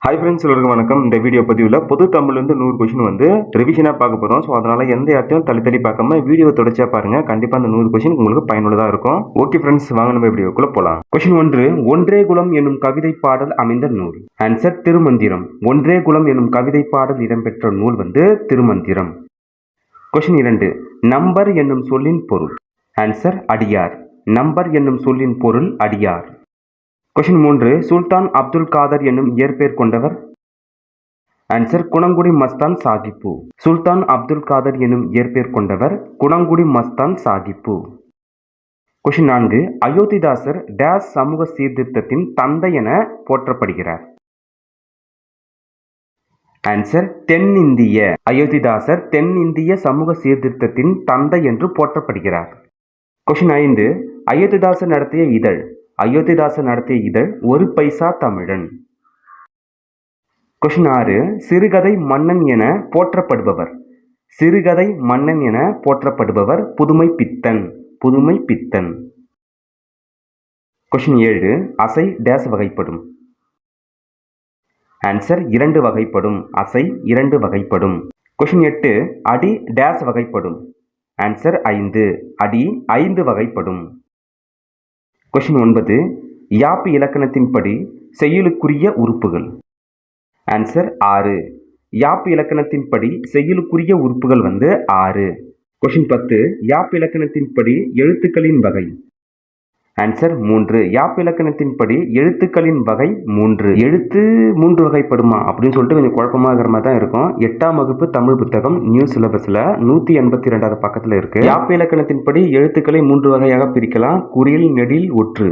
Hi friends, எல்லாருக்கும் வணக்கம். இந்த வீடியோ பதிவில் பொது தமிழ்லேருந்து 100 கொஷின் ரிவிஷனாக பார்க்க போகிறோம். ஸோ அதனால் எந்த இடத்தையும் தள்ளி பார்க்காம வீடியோ தொடர்ச்சியாக பாருங்கள். கண்டிப்பாக அந்த 100 கொஷின் உங்களுக்கு பயனுள்ளதாக இருக்கும். ஓகே ஃப்ரெண்ட்ஸ், வாங்க நம்ம வீடியோக்குள்ளே போகலாம். கொஷின் 1, ஒன்றே குலம் என்னும் கவிதை பாடல் அமைந்த நூல். ஆன்சர் திருமந்திரம். ஒன்றே குலம் என்னும் கவிதை பாடல் இடம்பெற்ற நூல் திருமந்திரம். கொஷின் 2, நம்பர் என்னும் சொல்லின் பொருள். ஆன்சர் அடியார். நம்பர் என்னும் சொல்லின் பொருள் அடியார். கொஷின் 3, சுல்தான் அப்துல் காதர் என்னும் இயற்பெயர் கொண்டவர். ஆன்சர் குணங்குடி மஸ்தான் சாகிப்பு. சுல்தான் அப்துல் காதர் என்னும் இயற்பெயர் கொண்டவர் குணங்குடி மஸ்தான் சாகிப்பு. கொஷின் 4, அயோத்திதாசர் டேஸ் சமூக சீர்திருத்தத்தின் தந்தை என போற்றப்படுகிறார். ஆன்சர் தென்னிந்திய. அயோத்திதாசர் தென்னிந்திய சமூக சீர்திருத்தத்தின் தந்தை என்று போற்றப்படுகிறார். கொஷின் 5, அயோத்திதாசர் நடத்திய இதழ். அயோத்திதாசர் நடத்திய இதழ் ஒரு பைசா தமிழன். கொஷின் 6, சிறுகதை மன்னன் என போற்றப்படுபவர். சிறுகதை மன்னன் என போற்றப்படுபவர் புதுமை பித்தன். புதுமை பித்தன். கொஷின் 7, அசை டேஸ் வகைப்படும். ஆன்சர் 2 வகைப்படும். அசை 2 வகைப்படும். கொஷின் 8, அடி டேஸ் வகைப்படும். ஆன்சர் 5. அடி 5 வகைப்படும். கொஷின் 9, யாப்பு இலக்கணத்தின்படி செய்யுளுக்குரிய உறுப்புகள். ஆன்சர் 6. யாப்பு இலக்கணத்தின்படி செய்யுளுக்குரிய உறுப்புகள் 6. கொஷின் 10, யாப்பு இலக்கணத்தின்படி எழுத்துக்களின் வகை. ஆன்சர் 3. யாப்பு இலக்கணத்தின்படி எழுத்துக்களின் வகை 3. எழுத்து 3 வகைப்படுமா அப்படின்னு சொல்லிட்டு கொஞ்சம் குழப்பமாகிற மாதிரி தான் இருக்கும். 8ஆம் வகுப்பு தமிழ் புத்தகம் நியூ சிலபஸில் 182வது பக்கத்தில் இருக்கு. யாப்பு இலக்கணத்தின்படி எழுத்துக்களை 3 வகையாக பிரிக்கலாம். குறில், நெடில், ஒற்று.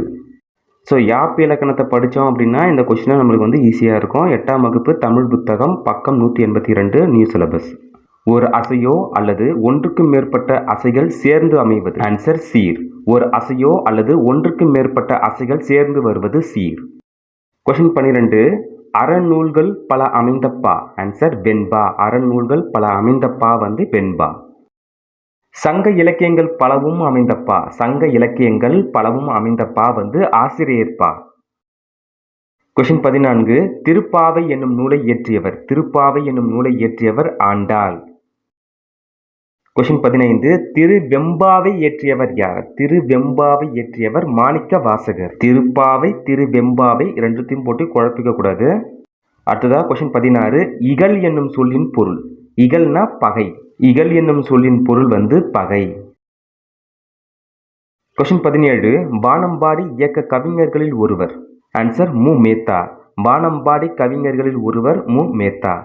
ஸோ யாப்பு இலக்கணத்தை படித்தோம் அப்படின்னா இந்த கொஸ்டினை நம்மளுக்கு ஈஸியாக இருக்கும். 8ஆம் வகுப்பு தமிழ் புத்தகம் பக்கம் 182 நியூ சிலபஸ். ஒரு அசையோ அல்லது ஒன்றுக்கு மேற்பட்ட அசைகள் சேர்ந்து அமைவது. ஆன்சர் சீர். ஒரு அசையோ அல்லது ஒன்றுக்கு மேற்பட்ட அசைகள் சேர்ந்து வருவது சீர். கொஸ்டின் 12, அறநூல்கள் பல அமைந்தப்பா. ஆன்சர் வெண்பா. அறநூல்கள் பல அமைந்தப்பா வெண்பா. சங்க இலக்கியங்கள் பலவும் அமைந்தப்பா. சங்க இலக்கியங்கள் பலவும் அமைந்தப்பா ஆசிரியர்ப்பா. கொஸ்டின் 14, திருப்பாவை என்னும் நூலை இயற்றியவர். திருப்பாவை என்னும் நூலை இயற்றியவர் ஆண்டாள். கொஸ்டின் 15, திருவெம்பாவை இயற்றியவர் யார்? திருவெம்பாவை இயற்றியவர் மாணிக்க வாசகர். திருப்பாவை, திருவெம்பாவை ரெண்டுத்தையும் போட்டு குழப்பிக்க கூடாது. அடுத்ததா கொஸ்டின் 16, இகல் என்னும் சொல்லின் பொருள். இகல்னா பகை. இகல் என்னும் சொல்லின் பொருள் பகை. கொஸ்டின் 17, வானம்பாடி இயக்க கவிஞர்களில் ஒருவர். ஆன்சர் மு. மேத்தா. வானம்பாடி கவிஞர்களில் ஒருவர் மு. மேத்தா.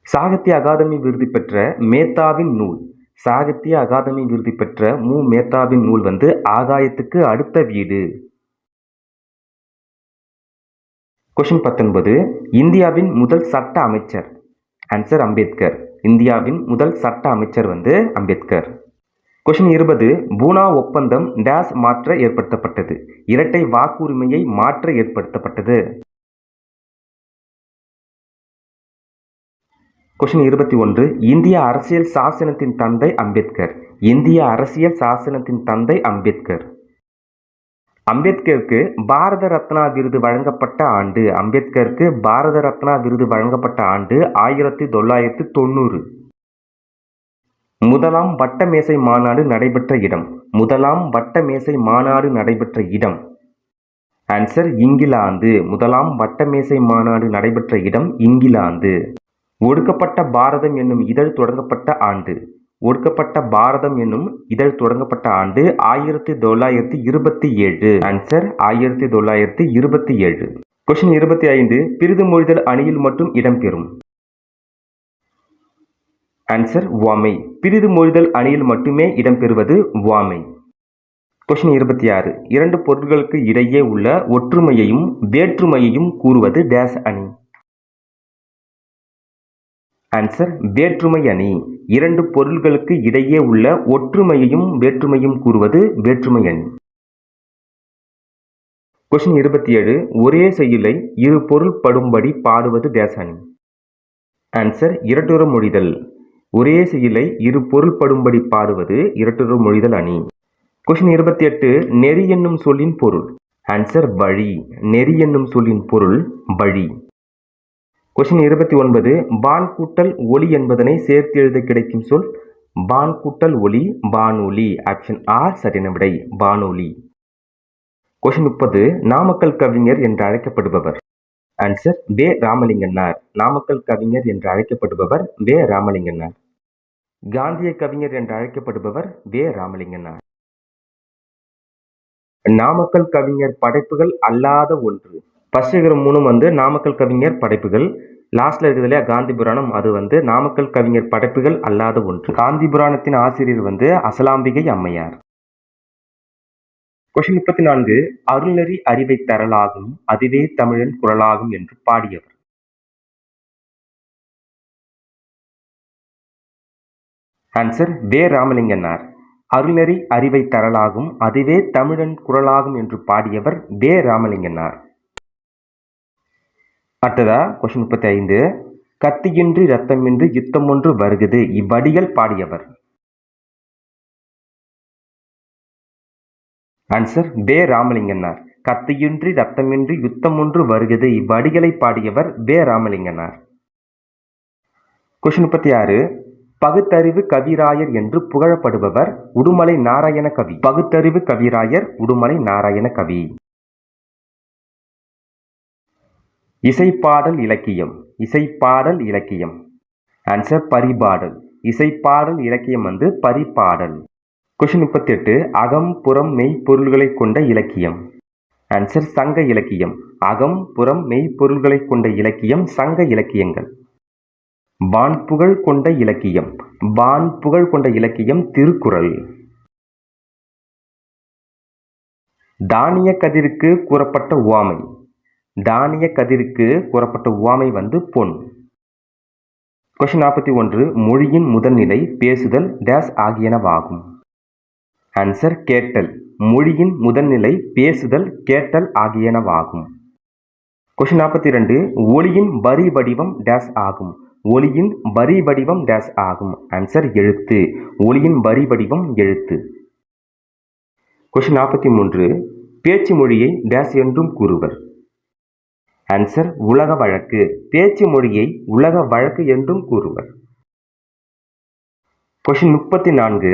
சாகித்ய அகாதமி விருது பெற்ற மேத்தாவின் நூல். சாகித்ய அகாதமி விருது பெற்ற மு. மேத்தாவின் நூல் ஆகாயத்துக்கு அடுத்த வீடு. கொஸ்டின் 19, இந்தியாவின் முதல் சட்ட அமைச்சர். ஆன்சர் அம்பேத்கர். இந்தியாவின் முதல் சட்ட அமைச்சர் அம்பேத்கர். கொஸ்டின் 20, பூனா ஒப்பந்தம் டேஸ் மாற்ற ஏற்படுத்தப்பட்டது. இரட்டை வாக்குரிமையை மாற்ற ஏற்படுத்தப்பட்டது. கொஸ்டின் 21, இந்திய அரசியல் சாசனத்தின் தந்தை அம்பேத்கர். இந்திய அரசியல் சாசனத்தின் தந்தை அம்பேத்கர். அம்பேத்கருக்கு பாரத ரத்னா விருது வழங்கப்பட்ட ஆண்டு. அம்பேத்கருக்கு பாரத ரத்னா விருது வழங்கப்பட்ட ஆண்டு 1990. முதலாம் வட்டமேசை மாநாடு நடைபெற்ற இடம். முதலாம் வட்டமேசை மாநாடு நடைபெற்ற இடம். ஆன்சர் இங்கிலாந்து. முதலாம் வட்டமேசை மாநாடு நடைபெற்ற இடம் இங்கிலாந்து. ஒடுக்கப்பட்ட பாரதம் என்னும் இதழ் தொடங்கப்பட்ட ஆண்டு. ஒடுக்கப்பட்ட பாரதம் என்னும் இதழ் தொடங்கப்பட்ட ஆண்டு 1927. ஆன்சர் 1927. கொஸ்டின் 25, பிரிது மொழிதல் அணியில் மட்டும் இடம்பெறும். ஆன்சர் உவமை. பிரிது மொழிதல் அணியில் மட்டுமே இடம்பெறுவது உவமை. கொஸ்டின் 26, இரண்டு பொருட்களுக்கு இடையே உள்ள ஒற்றுமையையும் வேற்றுமையையும் கூறுவது டேஸ் அணி. ஆன்சர் வேற்றுமை அணி. இரண்டு பொருள்களுக்கு இடையே உள்ள ஒற்றுமையையும் வேற்றுமையும் கூறுவது வேற்றுமை அணி. கொஸ்டின் 27, ஒரே செய்யுளை இரு பொருள் படும்படி பாடுவது டேஸ் அணி. ஆன்சர் இரட்டுற மொழிதல். ஒரே செய்யுளை இரு பொருள் படும்படி பாடுவது இரட்டுற மொழிதல் அணி. கொஸ்டின் 28, நெறி என்னும் சொல்லின் பொருள். ஆன்சர் வழி. நெறி என்னும் சொல்லின் பொருள் வழி. கொஸ்டின் 29 பான் கூட்டல் ஒளி என்பதனை சேர்த்து எழுத கிடைக்கும் சொல் பான் கூட்டல் ஒளி வானொலி. ஆப்ஷன் ஆர் சரியான விடை வானொலி. கொஸ்டின் 30 நாமக்கல் கவிஞர் என்று அழைக்கப்படுபவர். ஆன்சர் வே ராமலிங்கனார். நாமக்கல் கவிஞர் என்று அழைக்கப்படுபவர் வே ராமலிங்கனார். காந்திய கவிஞர் என்று அழைக்கப்படுபவர் வே ராமலிங்கனார். நாமக்கல் கவிஞர் படைப்புகள் அல்லாத ஒன்று. ஃபர்ஸ்ட் இருக்கிற 3 நாமக்கல் கவிஞர் படைப்புகள். லாஸ்ட்ல இருக்குது இல்லையா காந்தி புராணம், அது நாமக்கல் கவிஞர் படைப்புகள் அல்லாத ஒன்று. காந்தி புராணத்தின் ஆசிரியர் அசலாம்பிகை அம்மையார். கொஸ்டின் 34 அருள்நெறி அறிவை தரலாகும் அதுவே தமிழன் குரலாகும் என்று பாடியவர். ஆன்சர் வே ராமலிங்கனார். அருள்நெறி அறிவை தரலாகும் அதுவே தமிழன் குரலாகும் என்று பாடியவர் வே ராமலிங்கனார். அடுத்ததா கொஸ்டின் 35 கத்தியின்றி ரத்தமின்றி யுத்தம் ஒன்று வருகுது இவ்வடிகள் பாடியவர். ஆன்சர் வே ராமலிங்கனார். கத்தியின்றி ரத்தமின்றி யுத்தம் ஒன்று வருகுது இவ்வடிகளை பாடியவர் வே ராமலிங்கனார். கொஸ்டின் 36 பகுத்தறிவு கவிராயர் என்று புகழப்படுபவர் உடுமலை நாராயண கவி. பகுத்தறிவு கவிராயர் உடுமலை நாராயண கவி. இசைப்பாடல் இலக்கியம். இசைப்பாடல் இலக்கியம். ஆன்சர் பரிபாடல். இசைப்பாடல் இலக்கியம் பரிபாடல். கொஸ்டின் 38 அகம் புறம் மெய்ப்பொருள்களை கொண்ட இலக்கியம். ஆன்சர் சங்க இலக்கியம். அகம் புறம் மெய்ப்பொருள்களை கொண்ட இலக்கியம் சங்க இலக்கியங்கள். வான்புகழ் கொண்ட இலக்கியம். வான்புகழ் கொண்ட இலக்கியம் திருக்குறள். தானிய கதிருக்கு கூறப்பட்ட உவமை. தானிய கதிருக்கு கூறப்பட்ட உவமை பொன். கொஸ்டின் 41 மொழியின் முதல்நிலை பேசுதல் டேஸ் ஆகியனவாகும். ஆன்சர் கேட்டல். மொழியின் முதல்நிலை பேசுதல் கேட்டல் ஆகியனவாகும். கொஸ்டின் 42 ஒளியின் வரி வடிவம் டேஸ் ஆகும். ஒளியின் வரி வடிவம் டேஸ் ஆகும். ஆன்சர் எழுத்து. ஒளியின் வரி வடிவம் எழுத்து. கொஸ்டின் 43 பேச்சு மொழியை டேஸ் என்றும் கூறுவர். ஆன்சர் உலக வழக்கு. பேச்சு மொழியை உலக வழக்கு என்றும் கூறுவர். கொஸ்டின் 34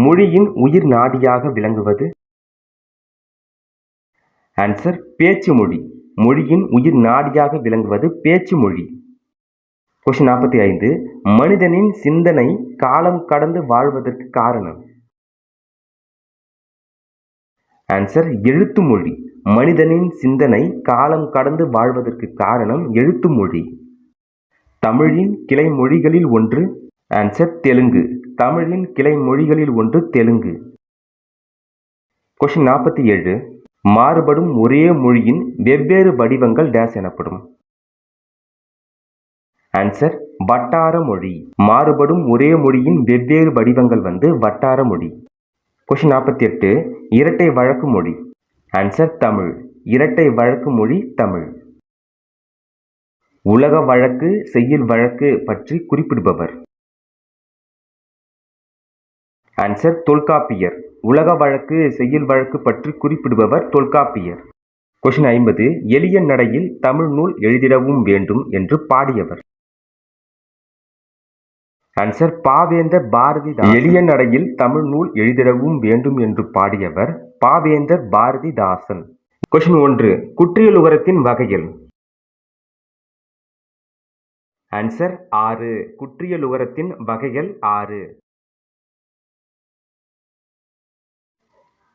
மொழியின் உயிர் நாடியாக விளங்குவது. ஆன்சர் பேச்சு மொழி. மொழியின் உயிர் நாடியாக விளங்குவது பேச்சு மொழி. கொஸ்டின் 45 மனிதனின் சிந்தனை காலம் கடந்து வாழ்வதற்கு காரணம். ஆன்சர் எழுத்து மொழி. மனிதனின் சிந்தனை காலம் கடந்து வாழ்வதற்கு காரணம் எழுத்து மொழி. தமிழின் கிளை மொழிகளில் ஒன்று. ஆன்சர் தெலுங்கு. தமிழின் கிளை மொழிகளில் ஒன்று தெலுங்கு. கொஸ்டின் 47 மாறுபடும் ஒரே மொழியின் வெவ்வேறு வடிவங்கள் டேஸ் எனப்படும். ஆன்சர் வட்டார மொழி. மாறுபடும் ஒரே மொழியின் வெவ்வேறு வடிவங்கள் வட்டார மொழி. கொஸ்டின் 48 இரட்டை வழக்கு மொழி. ஆன்சர் தமிழ். இரட்டை வழக்கு மொழி தமிழ். உலக வழக்கு செய்யுள் வழக்கு பற்றி குறிப்பிடுபவர். ஆன்சர் தொல்காப்பியர். உலக வழக்கு செய்யுள் வழக்கு பற்றி குறிப்பிடுபவர் தொல்காப்பியர். கொஸ்டின் 50 எளிய நடையில் தமிழ் நூல் எழுதிடவும் வேண்டும் என்று பாடியவர். ஆன்சர் பாவேந்தர் பாரதிதாசன். எளிய நடையில் தமிழ் நூல் எழுதிடவும் வேண்டும் என்று பாடியவர் பாவேந்தர் பாரதிதாசன். கொஸ்டின் 1 குற்றியலுகரத்தின் வகைகள். ஆன்சர் 6. குற்றியலுகரத்தின் வகைகள் 6.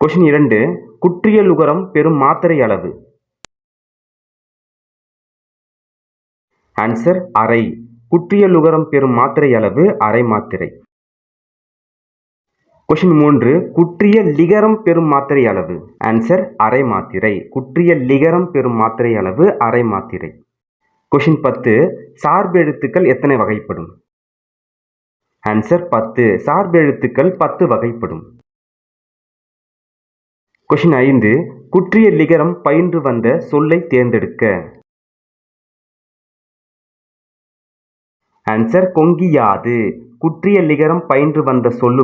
கொஸ்டின் 2 குற்றியலுகரம் பெறும் மாத்திரை அளவு. ஆன்சர் அரை. குற்றியலுகரம் பெறும் மாத்திரை அளவு அரை மாத்திரை. கொஸ்டின் 3 குற்றிய லிகரம் பெறும் மாத்திரை அளவு. ஆன்சர் அரை மாத்திரை. குற்றிய லிகரம் பெறும் மாத்திரை அளவு அரை மாத்திரை. கொஸ்டின் 10 சார்பு எழுத்துக்கள் எத்தனை வகைப்படும். ஆன்சர் 10. சார்பு எழுத்துக்கள் 10 வகைப்படும். கொஸ்டின் 5 குற்றிய லிகரம் பயின்று வந்த சொல்லை தேர்ந்தெடுக்க. ஆன்சர் கொங்கியாது. குற்றிய லிகரம் பயின்று வந்த சொல்லு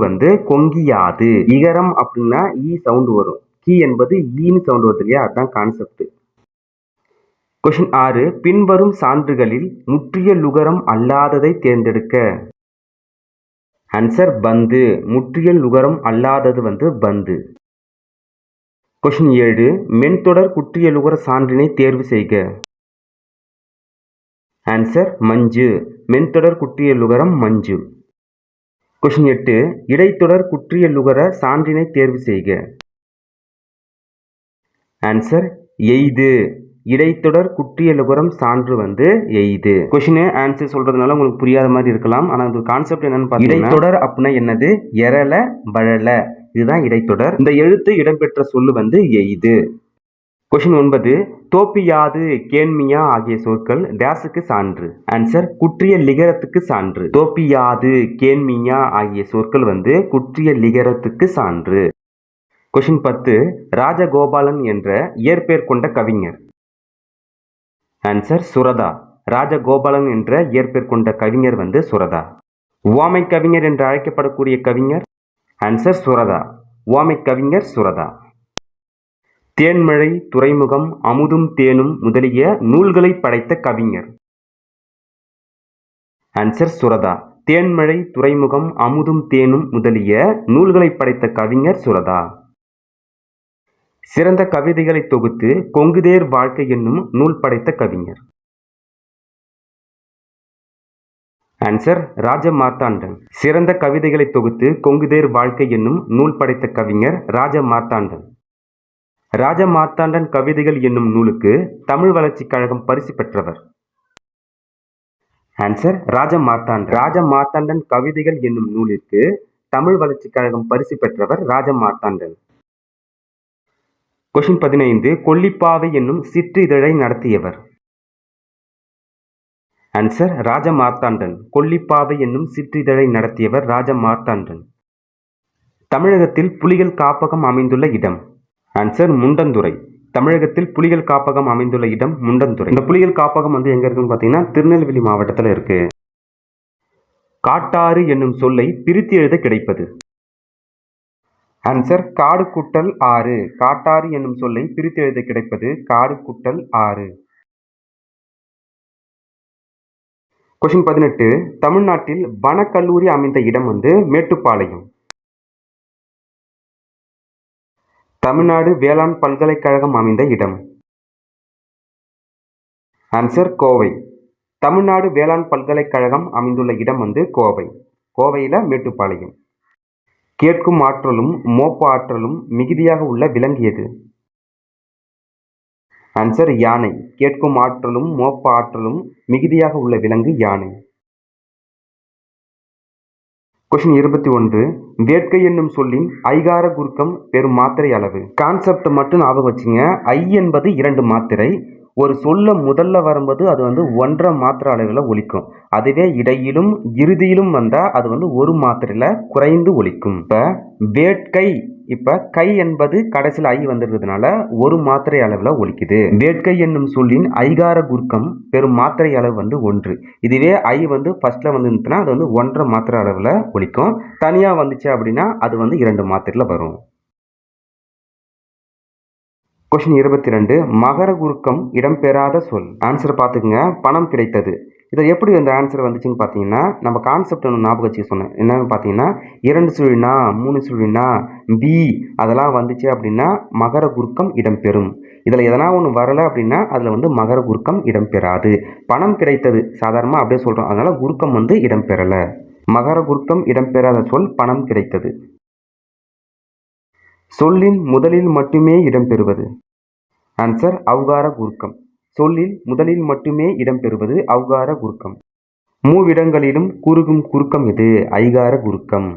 கொங்கியாது. இகரம் அப்படின்னா ஈ சவுண்ட் வரும். கி என்பது ஈன்னு சவுண்ட் வருது இல்லையா, அதுதான் கான்செப்ட். கொஷின் 6 பின்வரும் சான்றுகளில் முற்றிய லுகரம் அல்லாததை தேர்ந்தெடுக்க. ஆன்சர் பந்து. முற்றிய லுகரம் அல்லாதது பந்து. கொஷின் 7 மென்தொடர் குற்றிய லுகர சான்றினை தேர்வு செய்க. ஆன்சர் மஞ்சு. மென்தொடர் குற்றிய லுகரம் மஞ்சு. கொஷின் 8 இடைத்தொடர் குற்றிய லுகர சான்றினை தேர்வு செய்க. ஆன்சர் எய்து. இடைத்தொடர் குற்றிய லுகரம் சான்று எய்து. கொஷின் ஆன்சர் சொல்றதுனால உங்களுக்கு புரியாத மாதிரி இருக்கலாம். ஆனா அது கான்செப்ட் என்னன்னு பார்த்தீங்கன்னா இடைத்தொடர் அப்படின்னா என்னது? எரல வழல, இதுதான் இடைத்தொடர். இந்த எழுத்து இடம்பெற்ற சொல்லு எய்து. கொஷின் 9 தோப்பியாது கேண்மியா ஆகிய சொற்கள் டேஸுக்கு சான்று. ஆன்சர் குற்றிய லிகரத்துக்கு சான்று. தோப்பியாது கேண்மியா ஆகிய சொற்கள் குற்றிய லிகரத்துக்கு சான்று. கொஷின் 10 ராஜகோபாலன் என்ற இயற்பெயர் கொண்ட கவிஞர். ஆன்சர் சுரதா. ராஜகோபாலன் என்ற இயற்பெயர் கொண்ட கவிஞர் சுரதா. உவமை கவிஞர் என்று அழைக்கப்படக்கூடிய கவிஞர். ஆன்சர் சுரதா. உவமை கவிஞர் சுரதா. தேன்மழை, துறைமுகம், அமுதும் தேனும் முதலிய நூல்களை படைத்த கவிஞர். ஆன்சர் சுரதா. தேன்மழை, துறைமுகம், அமுதும் தேனும் முதலிய நூல்களை படைத்த கவிஞர் சுரதா. சிறந்த கவிதைகளை தொகுத்து கொங்குதேர் வாழ்க்கை என்னும் நூல் படைத்த கவிஞர். ஆன்சர் ராஜமார்த்தாண்டன். சிறந்த கவிதைகளை தொகுத்து கொங்குதேர் வாழ்க்கை என்னும் நூல் படைத்த கவிஞர் ராஜமார்த்தாண்டன். ராஜமார்த்தாண்டன் கவிதைகள் என்னும் நூலுக்கு தமிழ் வளர்ச்சிக் கழகம் பரிசு பெற்றவர். ஆன்சர் ராஜமார்த்தாண்டன். ராஜமார்த்தாண்டன் கவிதைகள் என்னும் நூலிற்கு தமிழ் வளர்ச்சிக் கழகம் பரிசு பெற்றவர் ராஜமார்த்தாண்டன். கொஷின் 15 கொல்லிப்பாவை என்னும் சிற்றிதழை நடத்தியவர். ஆன்சர் ராஜமார்த்தாண்டன். கொல்லிப்பாவை என்னும் சிற்றிதழை நடத்தியவர் ராஜமார்த்தாண்டன். தமிழகத்தில் புலிகள் காப்பகம் அமைந்துள்ள இடம். ஆன்சர் முண்டந்துறை. தமிழகத்தில் புலிகள் காப்பகம் அமைந்துள்ள இடம் முண்டந்துறை. இந்த புலிகள் காப்பகம் எங்க இருக்குன்னு பார்த்தீங்கன்னா திருநெல்வேலி மாவட்டத்தில் இருக்கு. காட்டாறு என்னும் சொல்லை பிரித்து எழுத கிடைப்பது. ஆன்சர் காடு கூட்டல் ஆறு. காட்டாறு என்னும் சொல்லை பிரித்து எழுத கிடைப்பது காடு கூட்டல் ஆறு. கொஷின் 18 தமிழ்நாட்டில் வனக்கல்லூரி அமைந்த இடம் மேட்டுப்பாளையம். தமிழ்நாடு வேளாண் பல்கலைக்கழகம் அமைந்த இடம். ஆன்சர் கோவை. தமிழ்நாடு வேளாண் பல்கலைக்கழகம் அமைந்துள்ள இடம் கோவை. கோவையில மேட்டுப்பாளையம். கேட்கும் ஆற்றலும் மோப்ப ஆற்றலும் மிகுதியாக உள்ள விலங்கு எது? ஆன்சர் யானை. கேட்கும் ஆற்றலும் மோப்ப ஆற்றலும் மிகுதியாக உள்ள விலங்கு யானை. கொஷின் 21 வேட்கை என்னும் சொல்லின் ஐகார குறுக்கம் பெறும் மாத்திரை அளவு. கான்செப்ட் மட்டும் ஞாபகம் வச்சுங்க. ஐ என்பது 2 மாத்திரை. ஒரு சொல்ல முதல்ல வரும்போது அது 1.5 மாத்திரை அளவில் ஒலிக்கும். அதுவே இடையிலும் இறுதியிலும் வந்தால் அது 1 மாத்திரையில் குறைந்து ஒலிக்கும். இப்போ வேட்கை, இப்போ கை என்பது கடைசியில் ஐ வந்துருக்கிறதுனால 1 மாத்திரை அளவில் ஒலிக்குது. வேட்கை என்னும் சொல்லின் ஐகார குறுக்கம் பெறும் மாத்திரை அளவு 1. இதுவே ஐ ஃபர்ஸ்ட்ல வந்துருந்துச்சுன்னா அது 1.5 மாத்திரை அளவில் ஒலிக்கும். தனியாக வந்துச்சு அப்படின்னா அது 2 மாத்திரையில் வரும். கொஷின் 22 மகர குறுக்கம் இடம்பெறாத சொல். ஆன்சர் பார்த்துக்குங்க. பணம் கிடைத்தது. இதை எப்படி அந்த ஆன்சர் வந்துச்சுன்னு பார்த்தீங்கன்னா நம்ம கான்செப்ட் ஒன்று ஞாபகம் வச்சு சொன்னேன். என்னன்னு பார்த்தீங்கன்னா 2 சுழினா 3 சுழினா பி அதெல்லாம் வந்துச்சு அப்படின்னா மகர குறுக்கம் இடம்பெறும். இதில் எதனா ஒன்று வரலை அப்படின்னா அதில் மகர குறுக்கம் இடம்பெறாது. பணம் கிடைத்தது சாதாரணமாக அப்படியே சொல்கிறோம். அதனால குறுக்கம் இடம்பெறலை. மகர குறுக்கம் இடம்பெறாத சொல் பணம் கிடைத்தது. சொல்லின் முதலில் மட்டுமே இடம்பெறுவது. ஆன்சர் ஔகார குறுக்கம். சொல்லில் முதலில் மட்டுமே இடம்பெறுவது ஔகார குறுக்கம். மூவிடங்களிலும் குறுகும் குறுக்கம் எது? ஐகார குறுக்கம்.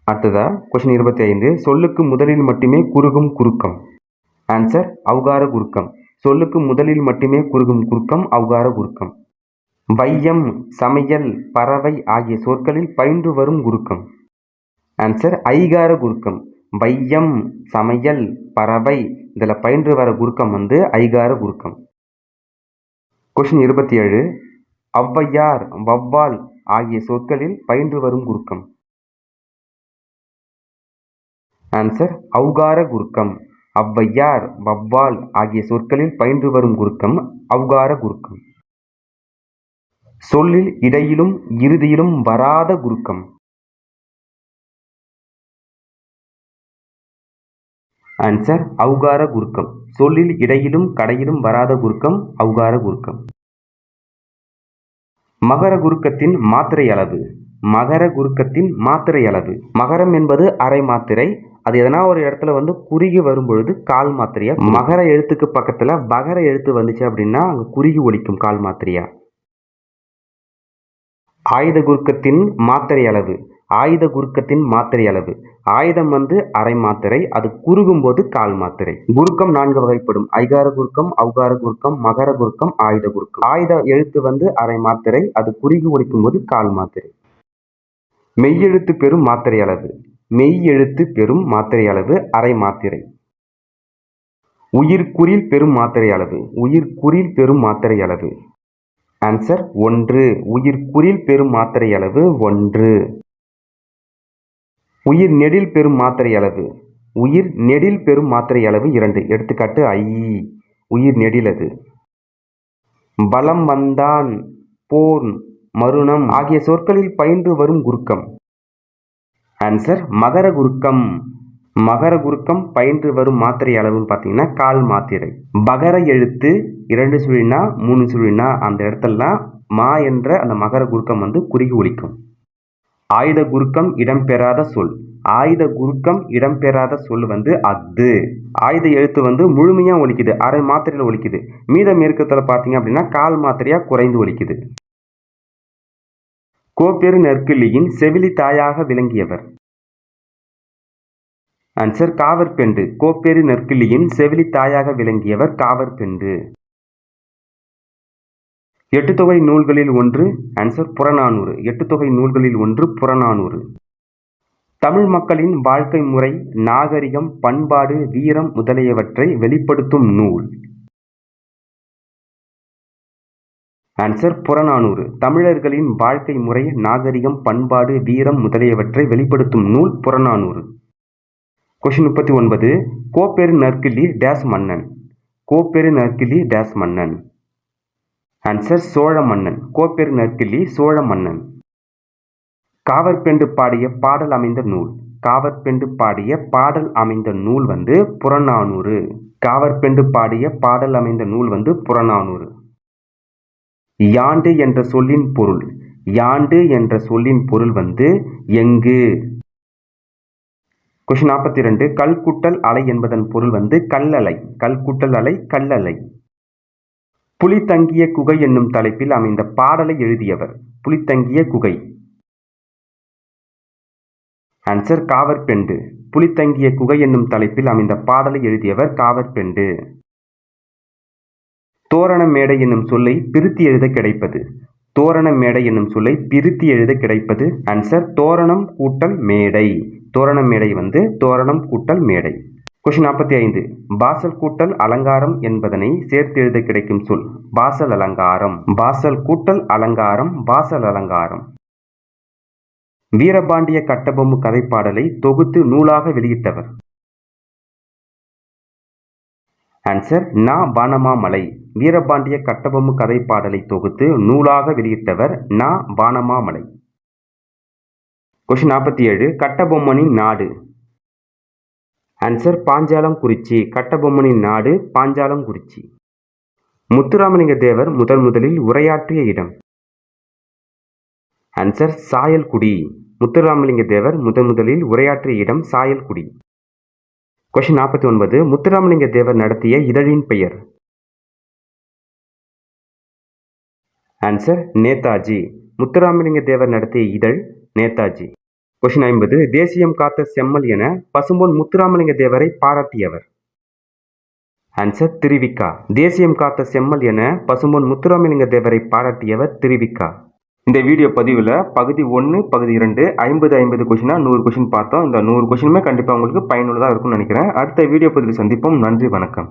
அடுத்ததா கொஸ்டின் 25 சொல்லுக்கு முதலில் மட்டுமே குறுகும் குறுக்கம். ஆன்சர் ஔகார குறுக்கம். சொல்லுக்கு முதலில் மட்டுமே குறுகும் குறுக்கம் ஔகார குறுக்கம். வையம், சமையல், பறவை ஆகிய சொற்களில் பயின்று வரும் குறுக்கம். ஆன்சர் ஐகார குறுக்கம். வையம், சமையல், பறவை இதில் பயின்று வர குறுக்கம் ஐகார குறுக்கம். கொஸ்டின் 27 ஔவையார், வௌவால் ஆகிய சொற்களில் பயின்று வரும் குறுக்கம். ஆன்சர் ஔகார குறுக்கம். ஔவையார், வௌவால் ஆகிய சொற்களில் பயின்று வரும் குறுக்கம் ஔகார குறுக்கம். சொல்லில் இடையிலும் இறுதியிலும் வராத குறுக்கம். ஆன்சர் ஔகார குறுக்கம். சொல்லில் இடையிலும் கடையிலும் வராத குறுக்கம் ஔகார குறுக்கம். மகர குறுக்கத்தின் மாத்திரை அளவு. மகர குறுக்கத்தின் மாத்திரை அளவு. மகரம் என்பது அரை மாத்திரை. அது எதனா ஒரு இடத்துல குறுகி வரும்பொழுது கால் மாத்திரையா. மகர எழுத்துக்கு பக்கத்துல பகர எழுத்து வந்துச்சு அப்படின்னா அங்க குறுகி ஒலிக்கும் கால் மாத்திரையா. ஆயுத குறுக்கத்தின் மாத்திரை அளவு. ஆயுத குறுக்கத்தின் மாத்திரை அளவு. ஆயுதம் அரை மாத்திரை, அது குறுகும் போது கால் மாத்திரை. குறுக்கம் 4 வகைப்படும். ஐகார குறுக்கம், ஔகார குறுக்கம், மகர குறுக்கம், ஆயுத குறுக்கம். ஆயுத எழுத்து அரை மாத்திரை, அது குறுகி ஒலிக்கும் போது கால் மாத்திரை. மெய்யெழுத்து பெறும் மாத்திரை அளவு. மெய் எழுத்து பெறும் மாத்திரை அளவு அரை மாத்திரை. உயிர்க்குறில் பெறும் மாத்திரை அளவு. உயிர்க்குறில் பெறும் மாத்திரை அளவு. ஆன்சர் 1. உயிர்க்குறில் பெறும் மாத்திரை அளவு 1. உயிர் நெடில் பெறும் மாத்திரை அளவு. உயிர் நெடில் பெறும் மாத்திரை அளவு 2. எடுத்துக்காட்டு ஐ. உயிர் நெடில் அது. பலம் வந்தான், போன், மருணம் ஆகிய சொற்களில் பயின்று வரும் குறுக்கம். ஆன்சர் மகர குறுக்கம். மகர குறுக்கம் பயின்று வரும் மாத்திரை அளவுன்னு பார்த்தீங்கன்னா கால் மாத்திரை. பகர எழுத்து 2 சுழினா 3 சுழினா அந்த இடத்துலலாம் மா என்ற அந்த மகர குறுக்கம் குறுகி ஒலிக்கும். ஆயுத குறுக்கம் இடம்பெறாத சொல். ஆயுத குறுக்கம் இடம்பெறாத சொல் அஃது. ஆயுத எழுத்து முழுமையா ஒலிக்குது, அரை மாத்திரையில் ஒலிக்குது. மீதம் இருக்கத்துல பார்த்தீங்க அப்படின்னா கால் மாத்திரையா குறைந்து ஒலிக்குது. கோப்பெரு நெற்கிள்ளியின் செவிலி தாயாக விளங்கியவர். ஆன்சர் காவற்பெண்டு. கோப்பெரு நெற்கிள்ளியின் செவிலி தாயாக விளங்கியவர் காவற்பெண்டு. 8 தொகை நூல்களில் ஒன்று. ஆன்சர் புறநானூறு. 8 தொகை நூல்களில் ஒன்று புறநானூறு. தமிழ் மக்களின் வாழ்க்கை முறை, நாகரிகம், பண்பாடு, வீரம் முதலியவற்றை வெளிப்படுத்தும் நூல். ஆன்சர் புறநானூறு. தமிழர்களின் வாழ்க்கை முறை, நாகரிகம், பண்பாடு, வீரம் முதலியவற்றை வெளிப்படுத்தும் நூல் புறநானூறு. கொஸ்டின் 39. கோப்பெரு நற்கிள்ளி டேஸ் மன்னன். கோப்பெரு நற்கிள்ளி டேஸ் மன்னன். ஆன்சர் சோழ மன்னன். கோப்பெரு நற்கிள்ளி சோழ மன்னன். காவற்பெண்டு பாடிய பாடல் அமைந்த நூல். காவற்பெண்டு பாடிய பாடல் அமைந்த நூல் புறநானூறு. காவற்பெண்டு பாடிய பாடல் அமைந்த நூல் புறநானூறு. யாண்டு என்ற சொல்லின் பொருள். யாண்டு என்ற சொல்லின் பொருள் எங்கு. கொஸ்டின் 42. கல்குட்டல் அலை என்பதன் பொருள் கல்லலை. கல்குட்டல் அலை கல்லலை. புலி தங்கிய குகை என்னும் தலைப்பில் அமைந்த பாடலை எழுதியவர். புலி தங்கிய குகை. ஆன்சர் காவற்பெண்டு. புலி தங்கிய குகை என்னும் தலைப்பில் அமைந்த பாடலை எழுதியவர் காவற்பெண்டு. தோரண மேடை என்னும் சொல்லை பிரித்து எழுத கிடைப்பது. தோரண மேடை என்னும் சொல்லை பிரித்து எழுத கிடைப்பது. ஆன்சர் தோரணம் கூட்டல் மேடை. தோரண மேடை தோரணம் கூட்டல் மேடை. கொஸ்டின் 45. பாசல் கூட்டல் அலங்காரம் என்பதனை சேர்த்து எழுத கிடைக்கும் சொல். பாசல் அலங்காரம். பாசல் கூட்டல் அலங்காரம் பாசல் அலங்காரம். வீரபாண்டிய கட்டபொம்மு கதைப்பாடலை தொகுத்து நூலாக வெளியிட்டவர். ஆன்சர் நா. வானமாமலை. வீரபாண்டிய கட்டபொம்மு கதைப்பாடலை தொகுத்து நூலாக வெளியிட்டவர் நா. வானமாமலை. கொஸ்டின் 47. கட்டபொம்மனின் நாடு. ஆன்சர் பாஞ்சாலங்குறிச்சி. கட்டபொம்மனின் நாடு பாஞ்சாலங்குறிச்சி. முத்துராமலிங்க தேவர் முதலில் உரையாற்றிய இடம். ஆன்சர் சாயல்குடி. முத்துராமலிங்க தேவர் முதலில் உரையாற்றிய இடம் சாயல்குடி. கொஸ்டின் 49. முத்துராமலிங்க தேவர் நடத்திய இதழின் பெயர். ஆன்சர் நேதாஜி. முத்துராமலிங்க தேவர் நடத்திய இதழ் நேதாஜி. கொஸ்டின் 50. தேசியம் காத்த செம்மல் என பசும்பொன் முத்துராமலிங்க தேவரை பாராட்டியவர். ஆன்சர் திருவிக்கா. தேசியம் காத்த செம்மல் என பசும்பொன் முத்துராமலிங்க தேவரை பாராட்டியவர் திருவிக்கா. இந்த வீடியோ பதிவில் பகுதி 1, பகுதி 2 50 கொஸ்டினா 100 கொஸ்டின் பார்த்தோம். இந்த 100 கொஸ்டினுமே கண்டிப்பாக உங்களுக்கு பயனுள்ளதாக இருக்கும்னு நினைக்கிறேன். அடுத்த வீடியோ பதிவில் சந்திப்போம். நன்றி, வணக்கம்.